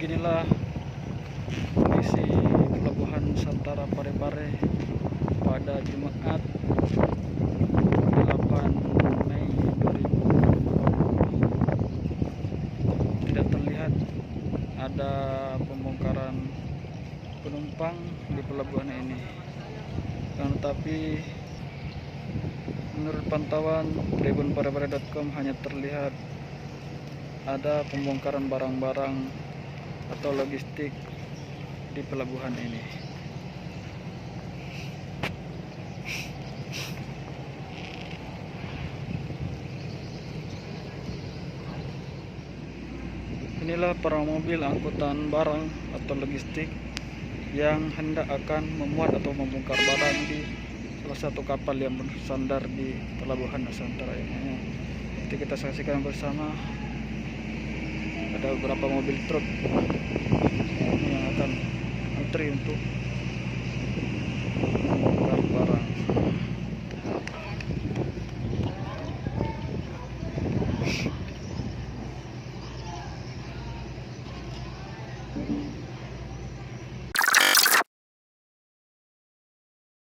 Beginilah kondisi pelabuhan Nusantara Parepare pada Jumat 8 Mei 2020. Tidak terlihat ada pembongkaran penumpang di pelabuhan ini, tetapi menurut pantauan tribunparepare.com hanya terlihat ada pembongkaran barang-barang atau logistik di pelabuhan ini. Inilah para mobil angkutan barang atau logistik yang hendak akan memuat atau membongkar barang di salah satu kapal yang bersandar di pelabuhan Nusantara ini. Nanti kita saksikan bersama, ada beberapa mobil truk yang akan antri untuk